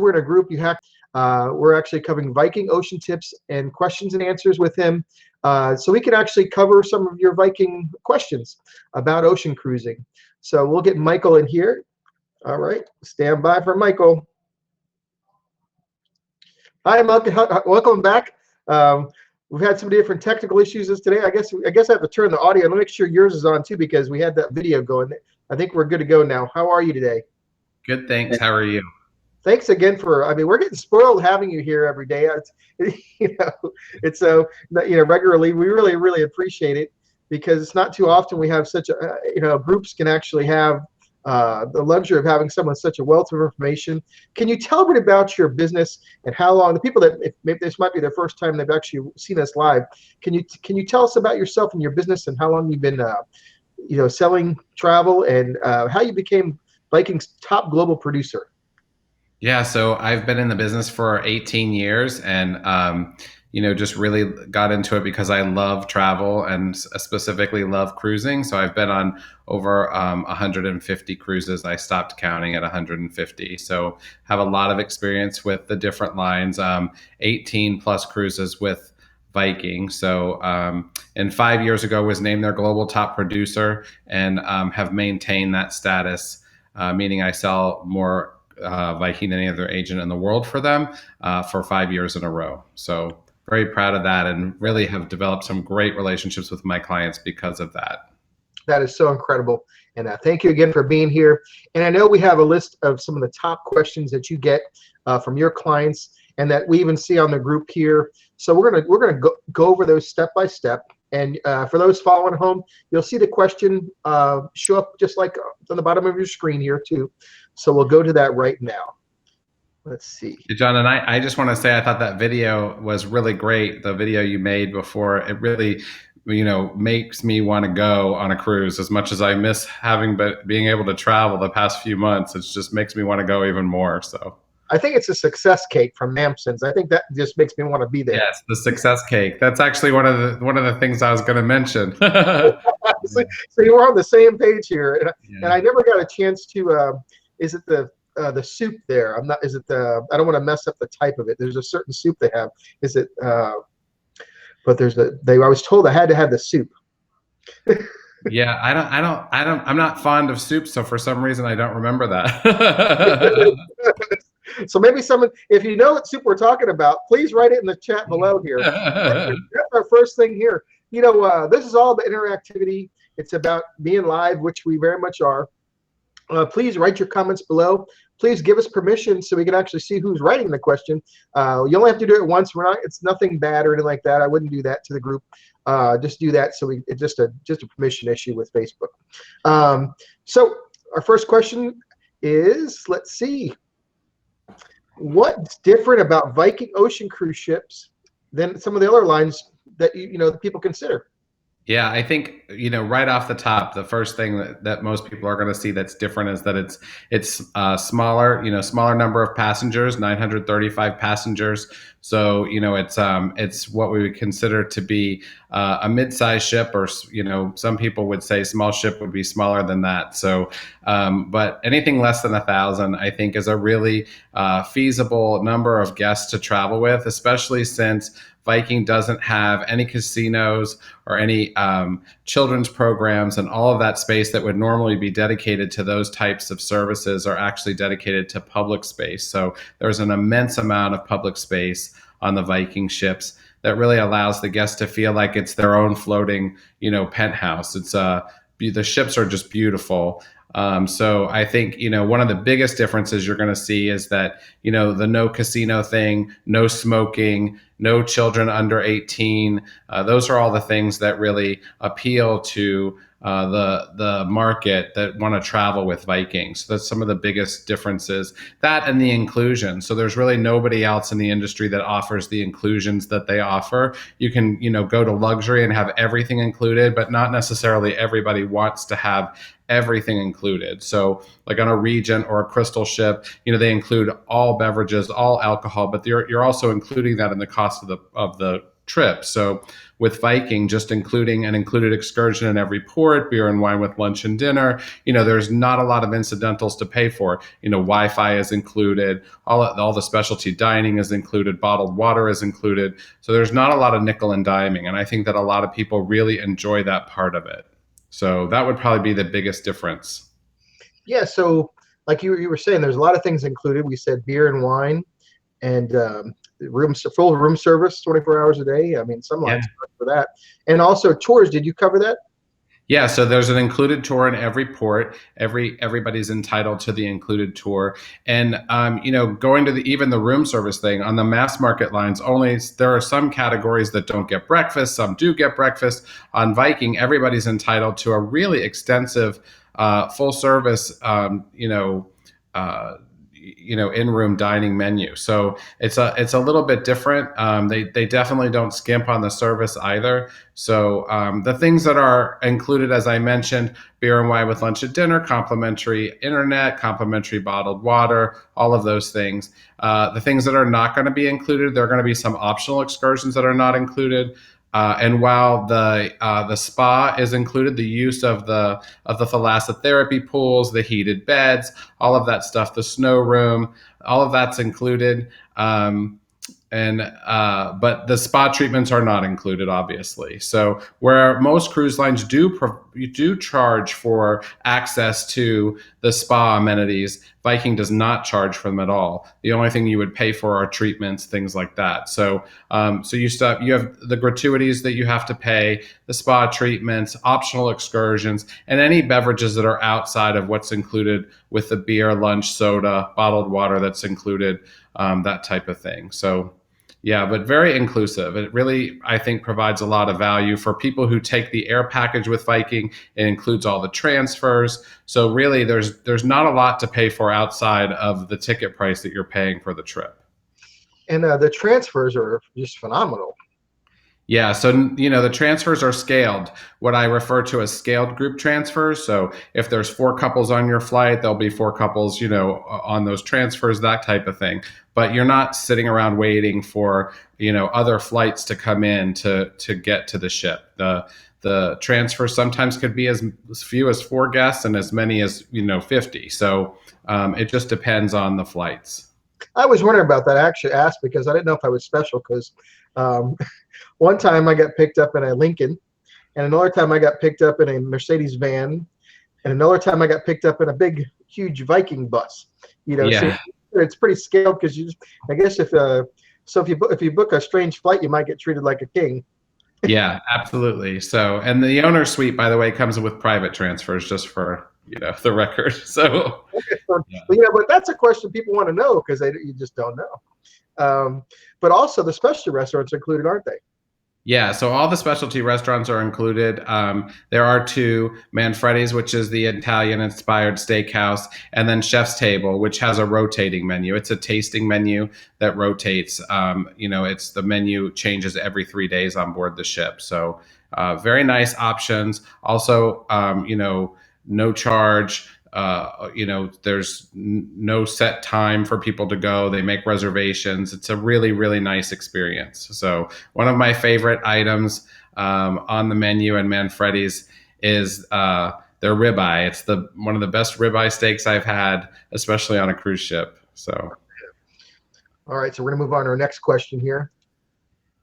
we're in a group. We're actually covering Viking Ocean tips and questions and answers with him. So we can actually cover some of your Viking questions about ocean cruising. So we'll get Michael in here. All right, stand by for Michael. Hi, Michael. Welcome back. We've had some different technical issues today. I guess I have to turn the audio. Let me make sure yours is on too, because we had that video going. I think we're good to go now. How are you today? Good, thanks. How are you? Thanks again we're getting spoiled having you here every day. It's regularly. We really, really appreciate it, because it's not too often we have such groups can actually have the luxury of having someone with such a wealth of information. Can you tell me about your business and how long, the people that, if maybe this might be their first time they've actually seen us live, can you tell us about yourself and your business and how long you've been selling travel, and how you became Viking's top global producer? Yeah, so I've been in the business for 18 years, and just really got into it because I love travel and specifically love cruising. So I've been on over 150 cruises. I stopped counting at 150. So have a lot of experience with the different lines, 18 plus cruises with Viking. So and 5 years ago was named their global top producer, and have maintained that status, meaning I sell more Viking than any other agent in the world for them for 5 years in a row. So very proud of that, and really have developed some great relationships with my clients because of that. That is so incredible. And thank you again for being here. And I know we have a list of some of the top questions that you get from your clients, and that we even see on the group here. So we're gonna go over those step by step. And for those following home, you'll see the question show up just like on the bottom of your screen here too. So we'll go to that right now. Let's see. John, and I just want to say I thought that video was really great. The video you made before, it really, makes me want to go on a cruise. As much as I miss being able to travel the past few months, it just makes me want to go even more. So I think it's a success cake from Namson's. I think that just makes me want to be there. Yes, the success cake. That's actually one of the things I was going to mention. So you were on the same page here, and I never got a chance to. Is it the soup there? I'm not. Is it the? I don't want to mess up the type of it. There's a certain soup they have. Is it? But there's I was told I had to have the soup. Yeah, I'm not fond of soup, so for some reason I don't remember that. So maybe someone, if you know what soup we're talking about, please write it in the chat below here. That's our first thing here. This is all the interactivity. It's about being live, which we very much are. Please write your comments below. Please give us permission so we can actually see who's writing the question. You only have to do it once. It's nothing bad or anything like that. I wouldn't do that to the group. Just do that it's just a permission issue with Facebook. So our first question is, let's see. What's different about Viking Ocean cruise ships than some of the other lines that the people consider? Yeah, I think, right off the top, the first thing that most people are going to see that's different is that it's smaller, smaller number of passengers, 935 passengers. So, it's what we would consider to be a mid-sized ship, or, some people would say small ship would be smaller than that. So, but anything less than 1,000, I think, is a really feasible number of guests to travel with, especially since Viking doesn't have any casinos or any children's programs, and all of that space that would normally be dedicated to those types of services are actually dedicated to public space. So there's an immense amount of public space on the Viking ships that really allows the guests to feel like it's their own floating, penthouse. It's the ships are just beautiful. So I think, one of the biggest differences you're going to see is that, the no casino thing, no smoking, no children under 18. Those are all the things that really appeal to the market that want to travel with Viking. So that's some of the biggest differences. That and the inclusion. So there's really nobody else in the industry that offers the inclusions that they offer. You can, go to luxury and have everything included, but not necessarily everybody wants to have everything included. So like on a Regent or a Crystal ship, they include all beverages, all alcohol, but you're also including that in the cost of the trip. So with Viking, just including an included excursion in every port, beer and wine with lunch and dinner, there's not a lot of incidentals to pay for. Wi-Fi is included, all the specialty dining is included, bottled water is included. So there's not a lot of nickel and diming. And I think that a lot of people really enjoy that part of it. So that would probably be the biggest difference. Yeah. So like you were saying, there's a lot of things included. We said beer and wine and full room service 24 hours a day. I mean, some lines for that. And also tours. Did you cover that? Yeah, so there's an included tour in every port. Everybody's entitled to the included tour, and going to even the room service thing on the mass market lines. Only there are some categories that don't get breakfast. Some do get breakfast. On Viking, everybody's entitled to a really extensive, full service, in-room dining menu. So it's a little bit different. They definitely don't skimp on the service either. So the things that are included, as I mentioned, beer and wine with lunch and dinner, complimentary internet, complimentary bottled water, all of those things. The things that are not going to be included, there are going to be some optional excursions that are not included. And while the spa is included, the use of the thalassotherapy pools, the heated beds, all of that stuff, the snow room, all of that's included. But the spa treatments are not included, obviously. So where most cruise lines do charge for access to the spa amenities, Viking does not charge for them at all. The only thing you would pay for are treatments, things like that. So you have the gratuities that you have to pay, the spa treatments, optional excursions, and any beverages that are outside of what's included with the beer, lunch, soda, bottled water that's included, that type of thing. So yeah, but very inclusive. It really, I think, provides a lot of value for people who take the air package with Viking. It includes all the transfers. So really, there's not a lot to pay for outside of the ticket price that you're paying for the trip. And the transfers are just phenomenal. Yeah, so the transfers are scaled, what I refer to as scaled group transfers. So if there's 4 couples on your flight, there'll be 4 couples, on those transfers, that type of thing. But you're not sitting around waiting for, other flights to come in to get to the ship. The transfer sometimes could be as few as 4 guests and as many as 50. So it just depends on the flights. I was wondering about that. I actually asked because I didn't know if I was special because one time I got picked up in a Lincoln, and another time I got picked up in a Mercedes van, and another time I got picked up in a big, huge Viking bus. Yeah. So it's pretty scaled because I guess if you book a strange flight, you might get treated like a king. Yeah, absolutely. So, and the owner suite, by the way, comes with private transfers, just for the record. So, but that's a question people want to know because you just don't know. But also the specialty restaurants are included, aren't they? Yeah, so all the specialty restaurants are included. There are 2, Manfredi's, which is the Italian-inspired steakhouse, and then Chef's Table, which has a rotating menu. It's a tasting menu that rotates. It's the menu changes every 3 days on board the ship. So very nice options. Also, no charge. There's no set time for people to go. They make reservations. It's a really, really nice experience. So one of my favorite items on the menu in Manfredi's is their ribeye. It's one of the best ribeye steaks I've had, especially on a cruise ship. So, all right. So we're gonna move on to our next question here.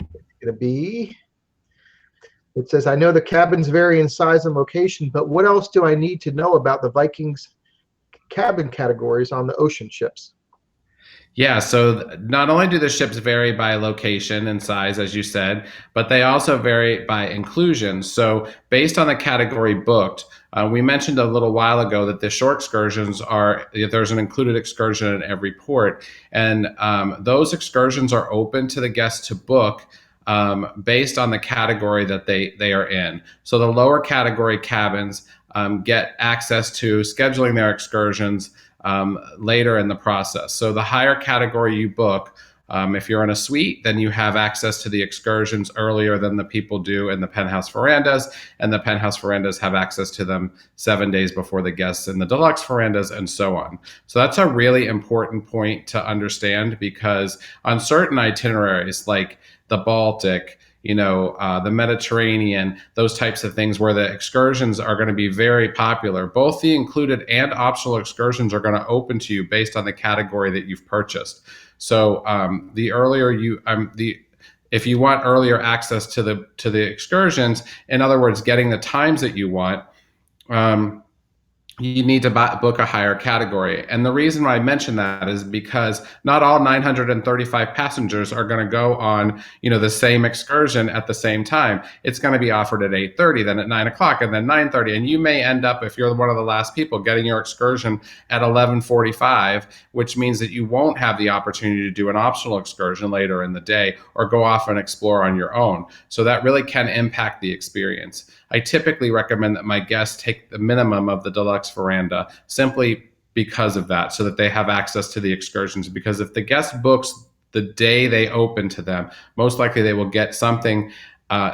It's gonna be. It says, I know the cabins vary in size and location, but what else do I need to know about the Vikings cabin categories on the ocean ships? Yeah, so not only do the ships vary by location and size, as you said, but they also vary by inclusion. So based on the category booked, we mentioned a little while ago that the shore excursions there's an included excursion in every port. And those excursions are open to the guests to book based on the category that they are in. So the lower category cabins get access to scheduling their excursions later in the process. So the higher category you book, if you're in a suite, then you have access to the excursions earlier than the people do in the penthouse verandas, and the penthouse verandas have access to them 7 days before the guests in the deluxe verandas, and so on. So that's a really important point to understand, because on certain itineraries like the Baltic, the Mediterranean, those types of things where the excursions are going to be very popular. Both the included and optional excursions are going to open to you based on the category that you've purchased. So the earlier you if you want earlier access to the excursions, in other words, getting the times that you want, you need to book a higher category. And the reason why I mention that is because not all 935 passengers are going to go on, the same excursion at the same time. It's going to be offered at 8:30, then at 9 o'clock, and then 9:30. And you may end up, if you're one of the last people, getting your excursion at 11:45, which means that you won't have the opportunity to do an optional excursion later in the day or go off and explore on your own. So that really can impact the experience. I typically recommend that my guests take the minimum of the deluxe veranda simply because of that, so that they have access to the excursions. Because if the guest books the day they open to them, most likely they will get something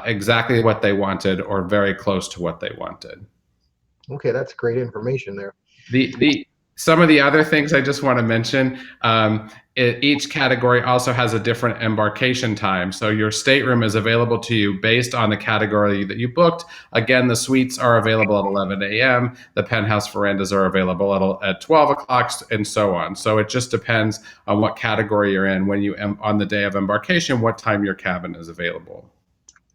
exactly what they wanted or very close to what they wanted. Okay, that's great information there. Some of the other things I just want to mention, each category also has a different embarkation time. So your stateroom is available to you based on the category that you booked. Again, the suites are available at 11 a.m. The penthouse verandas are available at 12 o'clock, and so on. So it just depends on what category you're in when on the day of embarkation, what time your cabin is available.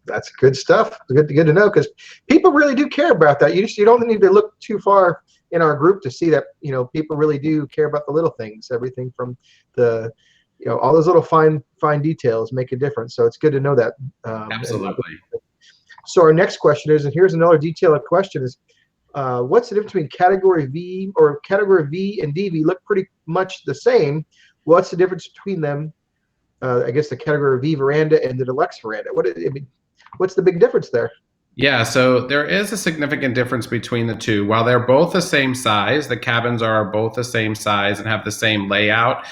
That's good stuff. Good to know, because people really do care about that. You don't need to look too far in our group to see that people really do care about the little things. Everything from the all those little fine details make a difference. So it's good to know that. Absolutely. So our next question is, and here's another detailed question, is what's the difference between category V or category V and DV? Look pretty much the same. What's the difference between them? I guess the category V veranda and the deluxe veranda. What's the big difference there? Yeah, so there is a significant difference between the two. While they're both the same size, the cabins are both the same size and have the same layout.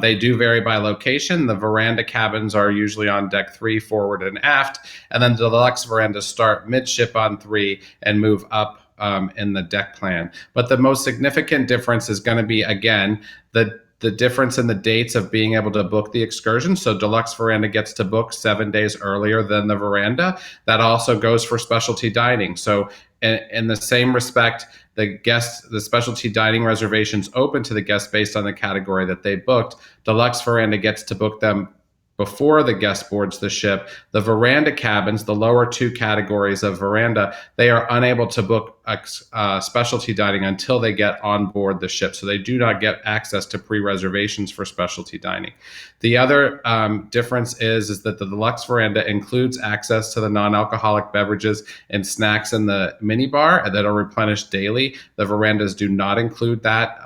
They do vary by location. The veranda cabins are usually on deck 3, forward and aft, and then the deluxe verandas start midship on 3 and move up in the deck plan. But the most significant difference is going to be, again, the difference in the dates of being able to book the excursion. So deluxe veranda gets to book 7 days earlier than the veranda. That also goes for specialty dining. So in the same respect, the specialty dining reservations open to the guests based on the category that they booked. Deluxe veranda gets to book them before the guest boards the ship. The veranda cabins, the lower two categories of veranda, they are unable to book specialty dining until they get on board the ship. So they do not get access to pre-reservations for specialty dining. The other difference is that the deluxe veranda includes access to the non-alcoholic beverages and snacks in the minibar that are replenished daily. The verandas do not include that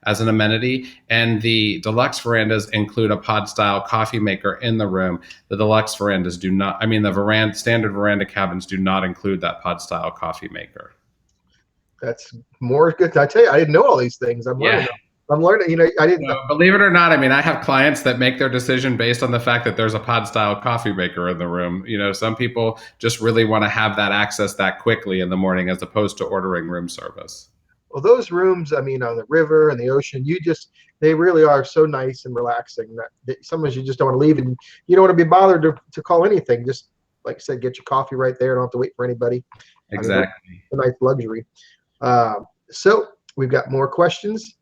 as an amenity. And the deluxe verandas include a pod-style coffee maker in the room. The deluxe verandas do not. The standard veranda cabins do not include that pod-style coffee maker. That's more good. I tell you, I didn't know all these things. I'm learning. I didn't. Believe it or not, I have clients that make their decision based on the fact that there's a pod-style coffee maker in the room. Some people just really want to have that access that quickly in the morning, as opposed to ordering room service. Well, those rooms, on the river and the ocean, they really are so nice and relaxing that sometimes you just don't want to leave, and you don't want to be bothered to call anything. Just like I said, get your coffee right there. Don't have to wait for anybody. Exactly. A nice luxury. So we've got more questions.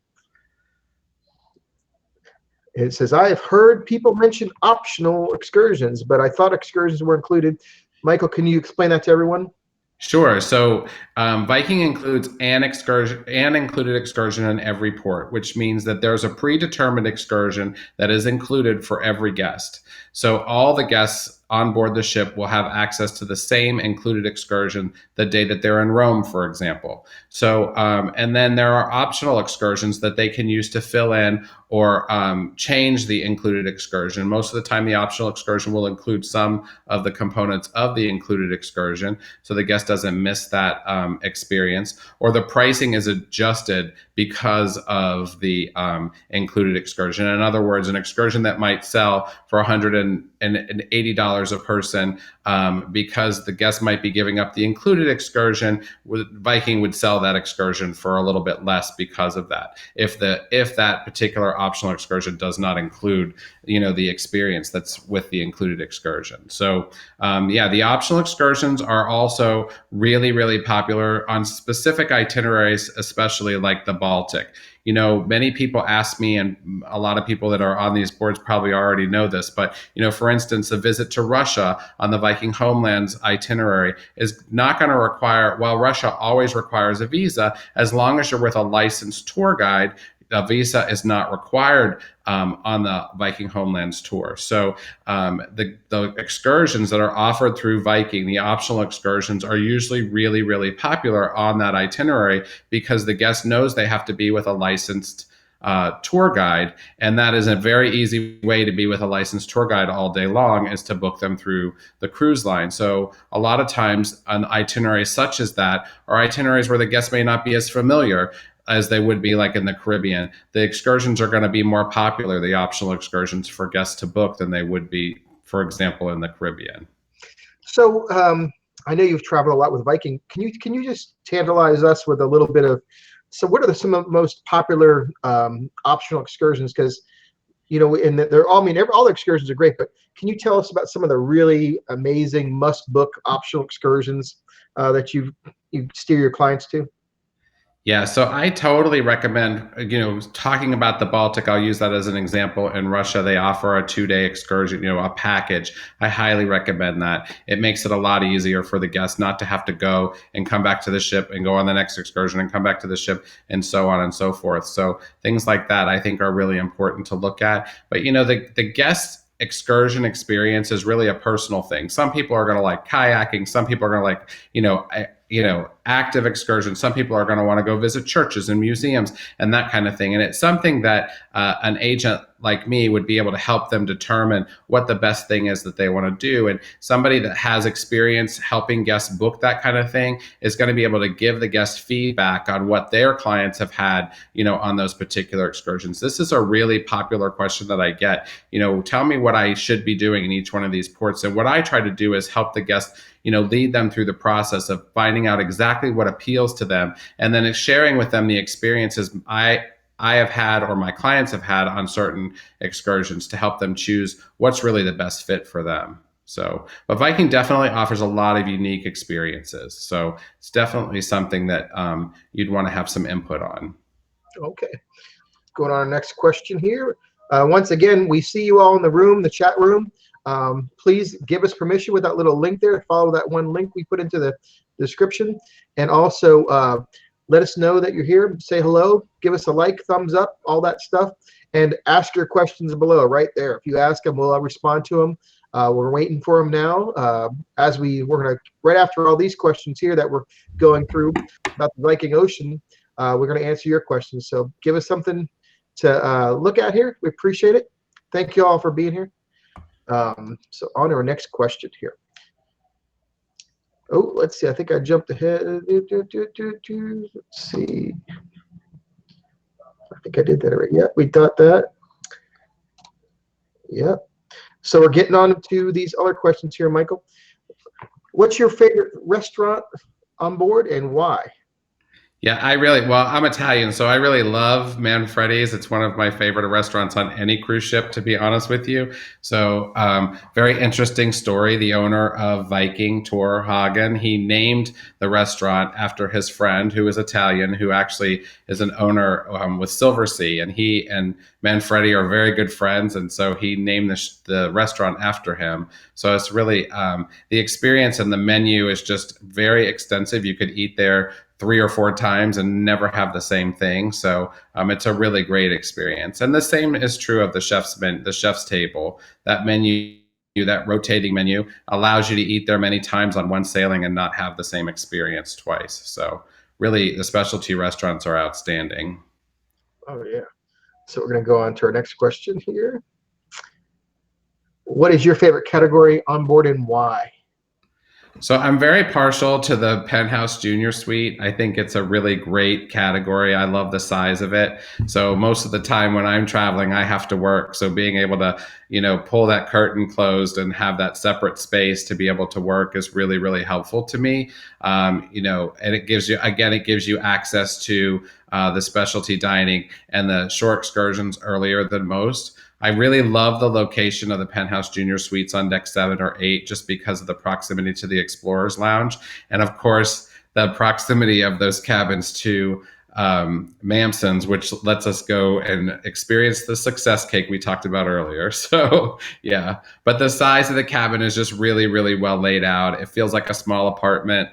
It says, I have heard people mention optional excursions, but I thought excursions were included. Michael, can you explain that to everyone? Sure. So Viking includes an included excursion in every port, which means that there's a predetermined excursion that is included for every guest. So all the guests on board the ship will have access to the same included excursion the day that they're in Rome, for example. So, and then there are optional excursions that they can use to fill in or change the included excursion. Most of the time, the optional excursion will include some of the components of the included excursion, so the guest doesn't miss that experience, or the pricing is adjusted because of the included excursion. In other words, an excursion that might sell for $180 $50 a person, because the guest might be giving up the included excursion. Viking would sell that excursion for a little bit less because of that. If that particular optional excursion does not include, the experience that's with the included excursion. So the optional excursions are also really, really popular on specific itineraries, especially like the Baltic. Many people ask me, and a lot of people that are on these boards probably already know this, but, for instance, a visit to Russia on the Viking homelands itinerary is not going to require, while Russia always requires a visa, as long as you're with a licensed tour guide, a visa is not required on the Viking Homelands tour. So the excursions that are offered through Viking, the optional excursions, are usually really, really popular on that itinerary because the guest knows they have to be with a licensed tour guide. And that is a very easy way to be with a licensed tour guide all day long, is to book them through the cruise line. So a lot of times an itinerary such as that are itineraries where the guest may not be as familiar as they would be like in the Caribbean. The excursions are going to be more popular, the optional excursions, for guests to book than they would be, for example, in the Caribbean. So I know you've traveled a lot with Viking. Can you just tantalize us with a little bit of, so what are some of the most popular optional excursions? Because, they're all, all the excursions are great, but can you tell us about some of the really amazing must-book optional excursions that you steer your clients to? Yeah, so I totally recommend, talking about the Baltic, I'll use that as an example. In Russia, they offer a 2-day excursion, a package. I highly recommend that. It makes it a lot easier for the guests not to have to go and come back to the ship and go on the next excursion and come back to the ship and so on and so forth. So things like that, I think, are really important to look at. But, the guest excursion experience is really a personal thing. Some people are going to like kayaking. Some people are going to like, active excursions. Some people are going to want to go visit churches and museums and that kind of thing. And it's something that an agent like me would be able to help them determine what the best thing is that they want to do. And somebody that has experience helping guests book that kind of thing is going to be able to give the guest feedback on what their clients have had, on those particular excursions. This is a really popular question that I get. Tell me what I should be doing in each one of these ports. And what I try to do is help the guest, lead them through the process of finding out exactly what appeals to them, and then sharing with them the experiences I have had or my clients have had on certain excursions to help them choose what's really the best fit for them. So, but Viking definitely offers a lot of unique experiences. So it's definitely something that you'd want to have some input on. Okay. Going on our next question here. Once again, we see you all in the room, the chat room. Please give us permission with that little link there. Follow that one link we put into the description. And also let us know that you're here. Say hello. Give us a like, thumbs up, all that stuff. And ask your questions below right there. If you ask them, we'll respond to them. We're waiting for them now. We're going to, right after all these questions here that we're going through about the Viking Ocean, we're going to answer your questions. So give us something to look at here. We appreciate it. Thank you all for being here. So on to our next question here. Oh, let's see. I think I jumped ahead. Let's see. I think I did that already. Yep, we got that. Yep. So we're getting on to these other questions here, Michael. What's your favorite restaurant on board and why? Yeah, I'm Italian, so I really love Manfredi's. It's one of my favorite restaurants on any cruise ship, to be honest with you. So, very interesting story. The owner of Viking, Tor Hagen, he named the restaurant after his friend who is Italian, who actually is an owner with Silversea. And he and Manfredi are very good friends. And so he named the restaurant after him. So it's really, the experience and the menu is just very extensive. You could eat there 3 or 4 times and never have the same thing. So it's a really great experience. And the same is true of the chef's table. That menu, that rotating menu, allows you to eat there many times on one sailing and not have the same experience twice. So really, the specialty restaurants are outstanding. Oh, yeah. So we're going to go on to our next question here. What is your favorite category on board and why? So I'm very partial to the Penthouse Junior Suite. I think it's a really great category. I love the size of it. So most of the time when I'm traveling, I have to work. So being able to, pull that curtain closed and have that separate space to be able to work is really, really helpful to me. And it gives you access to the specialty dining and the shore excursions earlier than most. I really love the location of the Penthouse Junior Suites on deck 7 or 8 just because of the proximity to the Explorers Lounge. And of course, the proximity of those cabins to Mamson's, which lets us go and experience the success cake we talked about earlier. So, yeah. But the size of the cabin is just really, really well laid out. It feels like a small apartment.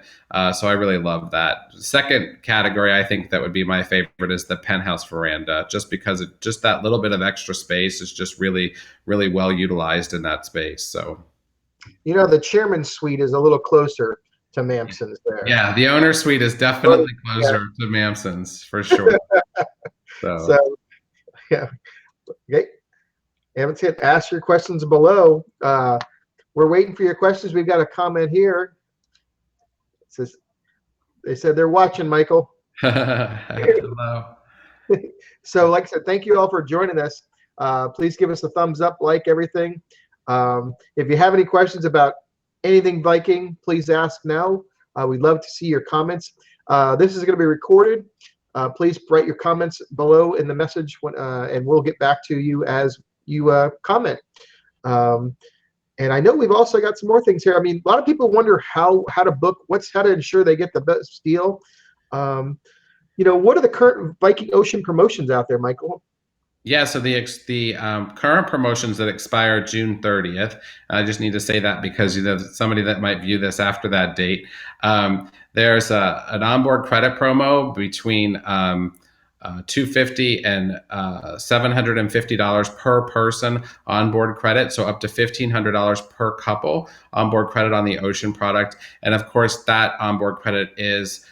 So I really love that. Second category, I think that would be my favorite is the penthouse veranda, just because just that little bit of extra space is just really, really well utilized in that space. So, The chairman's suite is a little closer to Mamson's there. yeah, the owner suite is definitely closer to Mamson's for sure. So, yeah. Okay. Haven't said ask your questions below. We're waiting for your questions. We've got a comment here. It says they said they're watching, Michael. Hello. So, like I said, thank you all for joining us. Please give us a thumbs up, like everything. If you have any questions about anything Viking, please ask now. We'd love to see your comments. This is going to be recorded. Please write your comments below in the message, and we'll get back to you as you comment. And I know we've also got some more things here. I mean, a lot of people wonder how to book, how to ensure they get the best deal. What are the current Viking Ocean promotions out there, Michael? Yeah, so the current promotions that expire June 30th, I just need to say that because somebody that might view this after that date, there's an onboard credit promo between $250 and $750 per person onboard credit, so up to $1,500 per couple onboard credit on the Ocean product, and of course that onboard credit is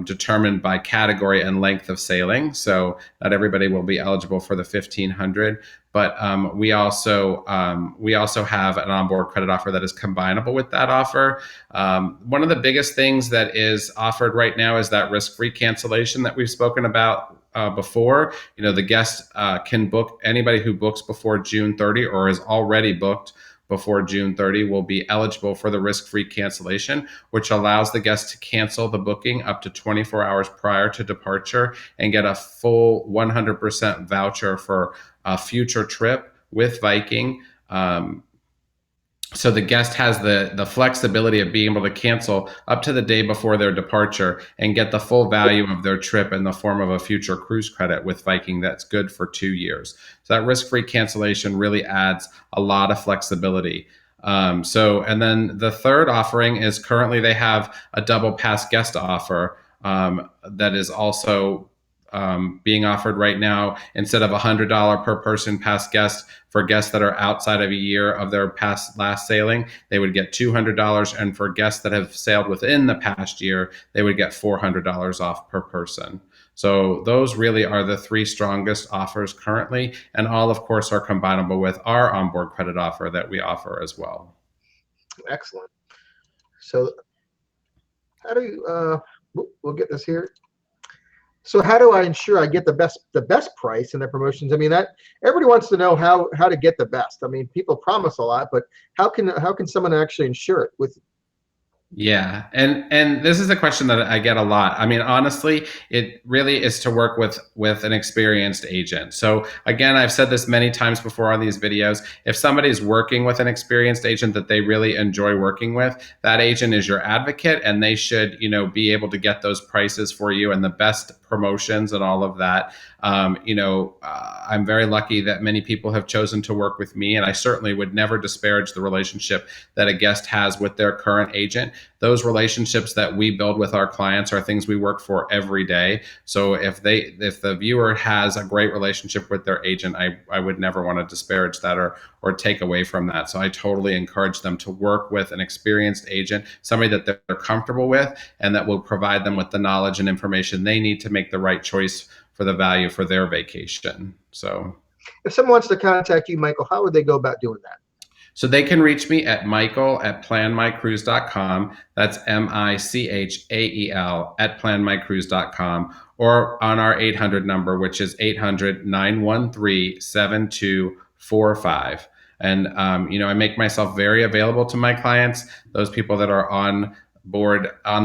determined by category and length of sailing. So not everybody will be eligible for the 1,500, but we also have an onboard credit offer that is combinable with that offer. One of the biggest things that is offered right now is that risk-free cancellation that we've spoken about before. The guest can book, anybody who books before June 30 or is already booked before June 30 will be eligible for the risk-free cancellation, which allows the guest to cancel the booking up to 24 hours prior to departure and get a full 100% voucher for a future trip with Viking. So the guest has the flexibility of being able to cancel up to the day before their departure and get the full value of their trip in the form of a future cruise credit with Viking that's good for 2 years. So that risk-free cancellation really adds a lot of flexibility. And then the third offering is currently they have a double pass guest offer that is also being offered right now. Instead of $100 per person pass guest for guests that are outside of a year of their last sailing, they would get $200, and for guests that have sailed within the past year, they would get $400 off per person. So those really are the three strongest offers currently, and all, of course, are combinable with our onboard credit offer that we offer as well. Excellent. So how do you, we'll get this here. So how do I ensure I get the best price in the promotions? I mean, that everybody wants to know how to get the best. I mean, people promise a lot, but how can someone actually ensure it with? Yeah, and this is a question that I get a lot. I mean, honestly, it really is to work with an experienced agent. So again, I've said this many times before on these videos. If somebody's working with an experienced agent that they really enjoy working with, that agent is your advocate, and they should, be able to get those prices for you and the best promotions and all of that. I'm very lucky that many people have chosen to work with me, and I certainly would never disparage the relationship that a guest has with their current agent. Those relationships that we build with our clients are things we work for every day. So if the viewer has a great relationship with their agent, I would never want to disparage that or take away from that. So I totally encourage them to work with an experienced agent, somebody that they're comfortable with, and that will provide them with the knowledge and information they need to make the right choice for the value for their vacation. So if someone wants to contact you, Michael, how would they go about doing that? So they can reach me at michael@planmycruise.com. That's Michael at planmycruise.com, or on our 800 number, which is 800-913-7245. And, I make myself very available to my clients. Those people that are on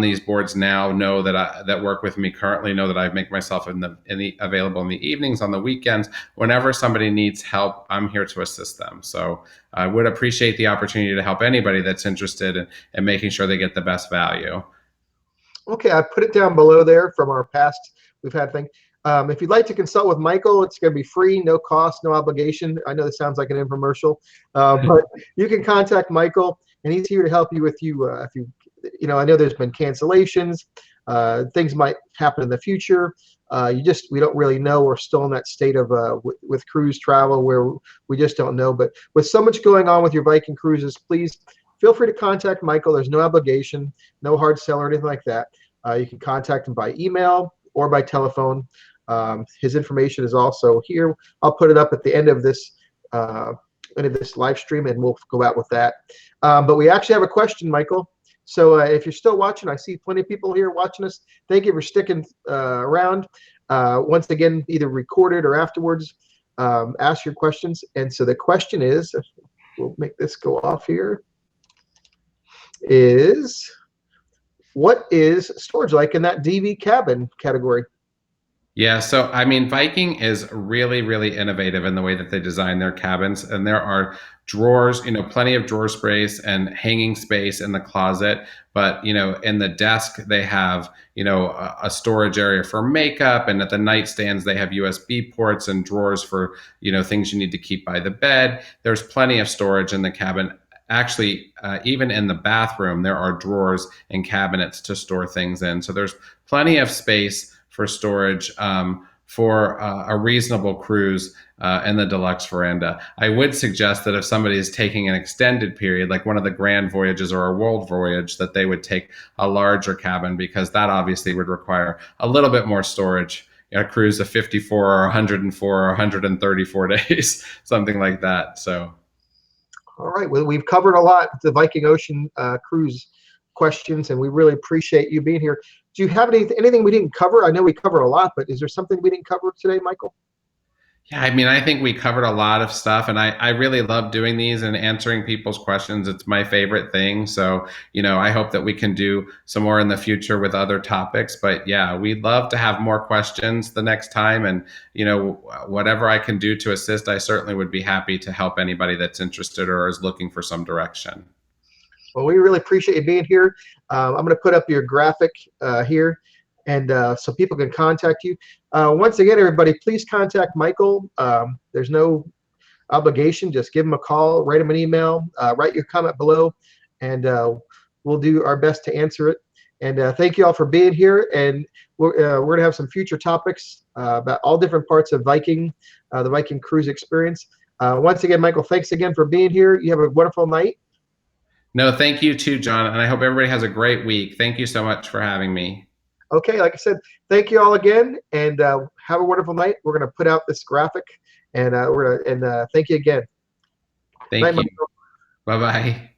these boards now know that work with me currently know that I make myself available in the evenings, on the weekends. Whenever somebody needs help, I'm here to assist them. So I would appreciate the opportunity to help anybody that's interested in making sure they get the best value. Okay, I put it down below there from our past. We've had things. If you'd like to consult with Michael, it's going to be free, no cost, no obligation. I know this sounds like an infomercial, but you can contact Michael, and he's here to help you if you, I know there's been cancellations. Things might happen in the future. We don't really know. We're still in that state of with cruise travel where we just don't know. But with so much going on with your Viking cruises, please feel free to contact Michael. There's no obligation, no hard sell or anything like that. You can contact him by email or by telephone. His information is also here. I'll put it up at the end of this live stream, and we'll go out with that. But we actually have a question, Michael. So if you're still watching, I see plenty of people here watching us. Thank you for sticking around. Once again, either recorded or afterwards, ask your questions. And so the question is, we'll make this go off here, is what is storage like in that DV cabin category? Yeah, so I mean, Viking is really, really innovative in the way that they design their cabins, and there are drawers, plenty of drawer space and hanging space in the closet. But in the desk they have, a storage area for makeup, and at the nightstands they have USB ports and drawers for, things you need to keep by the bed. There's plenty of storage in the cabin. Actually, even in the bathroom, there are drawers and cabinets to store things in. So there's plenty of space for storage for a reasonable cruise in the deluxe Veranda. I would suggest that if somebody is taking an extended period, like one of the grand voyages or a world voyage, that they would take a larger cabin, because that obviously would require a little bit more storage. A cruise of 54 or 104 or 134 days, something like that. So. All right, well, we've covered a lot, the Viking Ocean cruise questions, and we really appreciate you being here. Do you have anything we didn't cover? I know we covered a lot, but is there something we didn't cover today, Michael? Yeah, I mean, I think we covered a lot of stuff, and I really love doing these and answering people's questions. It's my favorite thing. So, I hope that we can do some more in the future with other topics. But yeah, we'd love to have more questions the next time. And, whatever I can do to assist, I certainly would be happy to help anybody that's interested or is looking for some direction. Well, we really appreciate you being here. I'm going to put up your graphic here, and so people can contact you. Once again, everybody, please contact Michael. There's no obligation. Just give him a call, write him an email, write your comment below, and we'll do our best to answer it. And thank you all for being here. And we're going to have some future topics about all different parts of Viking, the Viking cruise experience. Once again, Michael, thanks again for being here. You have a wonderful night. No, thank you too, John. And I hope everybody has a great week. Thank you so much for having me. Okay, like I said, thank you all again, and have a wonderful night. We're going to put out this graphic, and thank you again. Thank you. Bye-bye.